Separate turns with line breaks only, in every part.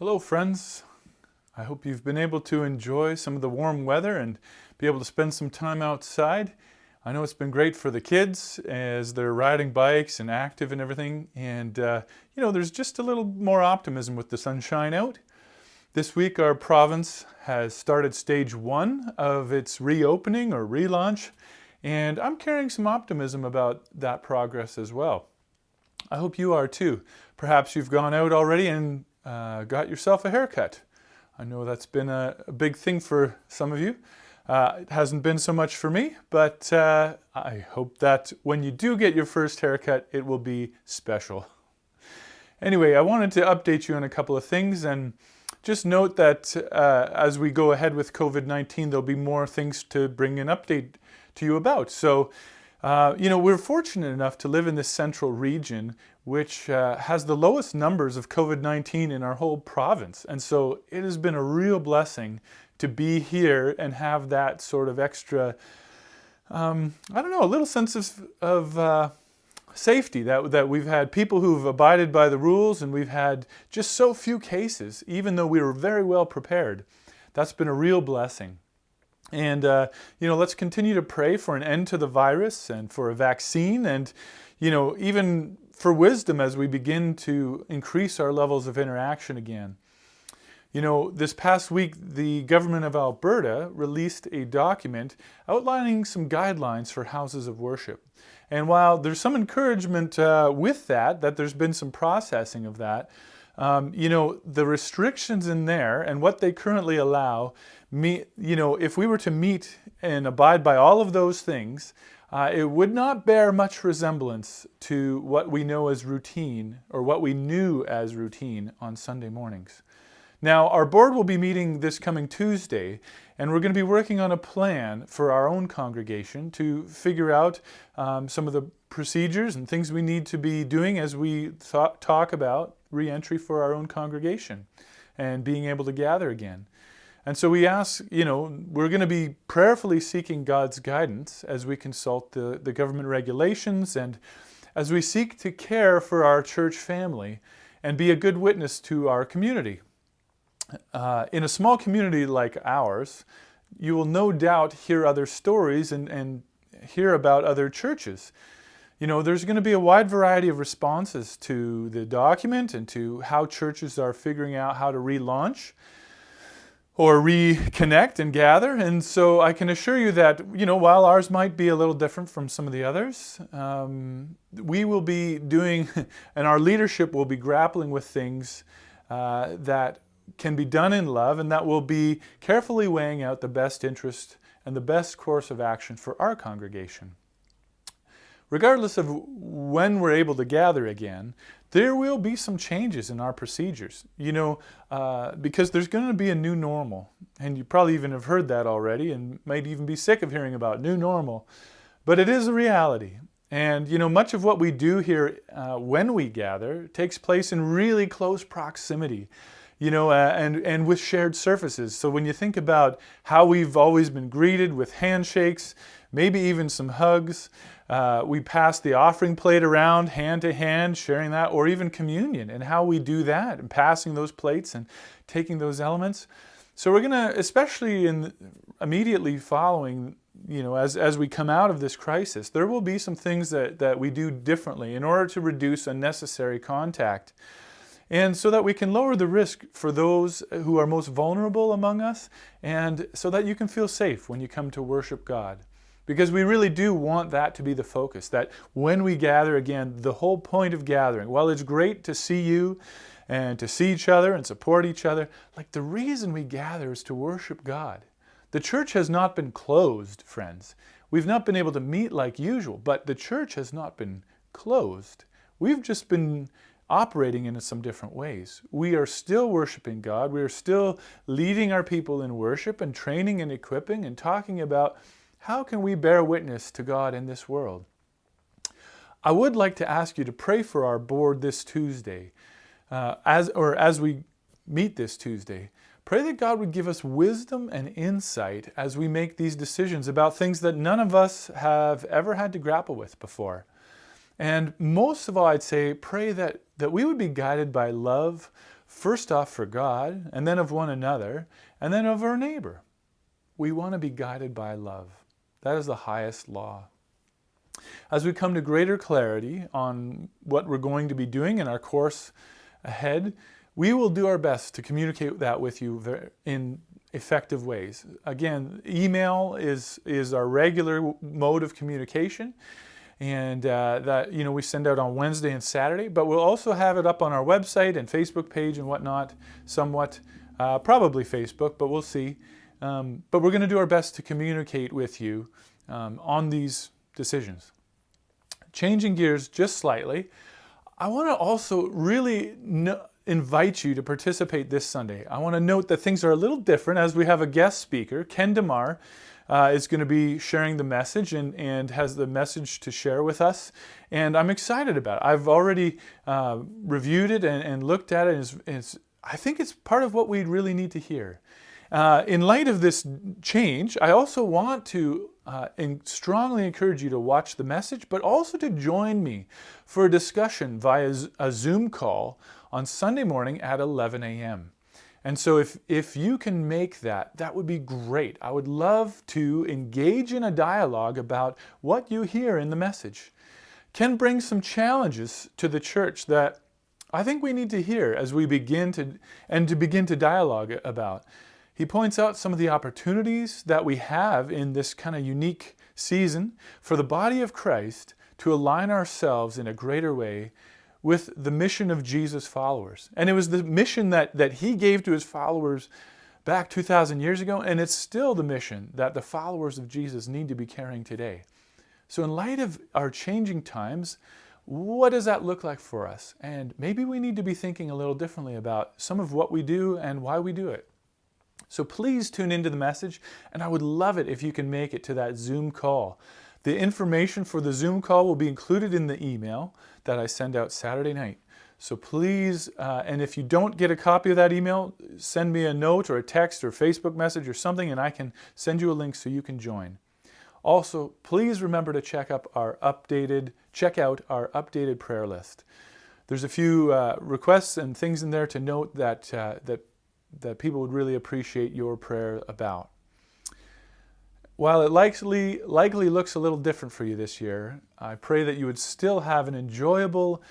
Hello friends, I hope you've been able to enjoy some of the warm weather and be able to spend some time outside. I know it's been great for the kids as they're riding bikes and active and everything, and there's just a little more optimism with the sunshine out. This week our province has started stage 1 of its reopening or relaunch, and I'm carrying some optimism about that progress as well. I hope you are too. Perhaps you've gone out already and got yourself a haircut. I know that's been a big thing for some of you. It hasn't been so much for me, but I hope that when you do get your first haircut, it will be special. Anyway, I wanted to update you on a couple of things, and just note that as we go ahead with COVID-19, there'll be more things to bring an update to you about. So, we're fortunate enough to live in this central region which has the lowest numbers of COVID-19 in our whole province. And so it has been a real blessing to be here and have that sort of extra, a little sense of safety that we've had people who've abided by the rules, and we've had just so few cases, even though we were very well prepared. That's been a real blessing. And, let's continue to pray for an end to the virus and for a vaccine and, even for wisdom as we begin to increase our levels of interaction again. This past week, the government of Alberta released a document outlining some guidelines for houses of worship. And while there's some encouragement with that there's been some processing of that, the restrictions in there and what they currently allow, if we were to meet and abide by all of those things, it would not bear much resemblance to what we know as routine, or what we knew as routine on Sunday mornings. Now, our board will be meeting this coming Tuesday, and we're going to be working on a plan for our own congregation to figure out some of the procedures and things we need to be doing as we talk about re-entry for our own congregation and being able to gather again. And so we ask, we're going to be prayerfully seeking God's guidance as we consult the government regulations and as we seek to care for our church family and be a good witness to our community. In a small community like ours, you will no doubt hear other stories and hear about other churches. There's going to be a wide variety of responses to the document and to how churches are figuring out how to relaunch or reconnect and gather. And so I can assure you that, while ours might be a little different from some of the others, we will be doing, and our leadership will be grappling with things that can be done in love, and that will be carefully weighing out the best interest and the best course of action for our congregation. Regardless of when we're able to gather again, there will be some changes in our procedures, because there's going to be a new normal. And you probably even have heard that already and might even be sick of hearing about new normal. But it is a reality. And, much of what we do here when we gather takes place in really close proximity, and with shared surfaces. So when you think about how we've always been greeted with handshakes, maybe even some hugs, we pass the offering plate around hand to hand, sharing that, or even communion, and how we do that, and passing those plates and taking those elements. So we're going to, especially immediately following, as we come out of this crisis, there will be some things that we do differently in order to reduce unnecessary contact. And so that we can lower the risk for those who are most vulnerable among us, and so that you can feel safe when you come to worship God. Because we really do want that to be the focus, that when we gather again, the whole point of gathering, while it's great to see you and to see each other and support each other, the reason we gather is to worship God. The church has not been closed, friends. We've not been able to meet like usual, but the church has not been closed. We've just been operating in some different ways. We are still worshiping God. We are still leading our people in worship and training and equipping and talking about how can we bear witness to God in this world. I would like to ask you to pray for our board this Tuesday, as we meet this Tuesday. Pray that God would give us wisdom and insight as we make these decisions about things that none of us have ever had to grapple with before. And most of all, I'd say, pray that we would be guided by love first off for God, and then of one another, and then of our neighbor. We want to be guided by love. That is the highest law. As we come to greater clarity on what we're going to be doing in our course ahead, we will do our best to communicate that with you in effective ways. Again, email is our regular mode of communication, and that we send out on Wednesday and Saturday, but we'll also have it up on our website and Facebook page and whatnot, somewhat, probably Facebook, but we'll see. But we're going to do our best to communicate with you on these decisions. Changing gears just slightly, I want to also really invite you to participate this Sunday. I want to note that things are a little different as we have a guest speaker. Ken DeMar is going to be sharing the message and has the message to share with us. And I'm excited about it. I've already reviewed it and looked at it. I think it's part of what we really need to hear. In light of this change, I also want to strongly encourage you to watch the message, but also to join me for a discussion via a Zoom call on Sunday morning at 11 a.m. And so if you can make that, that would be great. I would love to engage in a dialogue about what you hear in the message. Ken brings some challenges to the church that I think we need to hear as we begin to dialogue about. He points out some of the opportunities that we have in this kind of unique season for the body of Christ to align ourselves in a greater way with the mission of Jesus' followers. And it was the mission that he gave to his followers back 2,000 years ago, and it's still the mission that the followers of Jesus need to be carrying today. So in light of our changing times, what does that look like for us? And maybe we need to be thinking a little differently about some of what we do and why we do it. So please tune into the message, and I would love it if you can make it to that Zoom call. The information for the Zoom call will be included in the email that I send out Saturday night. So please, and if you don't get a copy of that email, send me a note or a text or Facebook message or something, and I can send you a link so you can join. Also, please remember to check out our updated prayer list. There's a few requests and things in there to note that people would really appreciate your prayer about. While it likely looks a little different for you this year, I pray that you would still have an enjoyable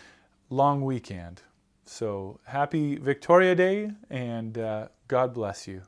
long weekend. So happy Victoria Day, and God bless you.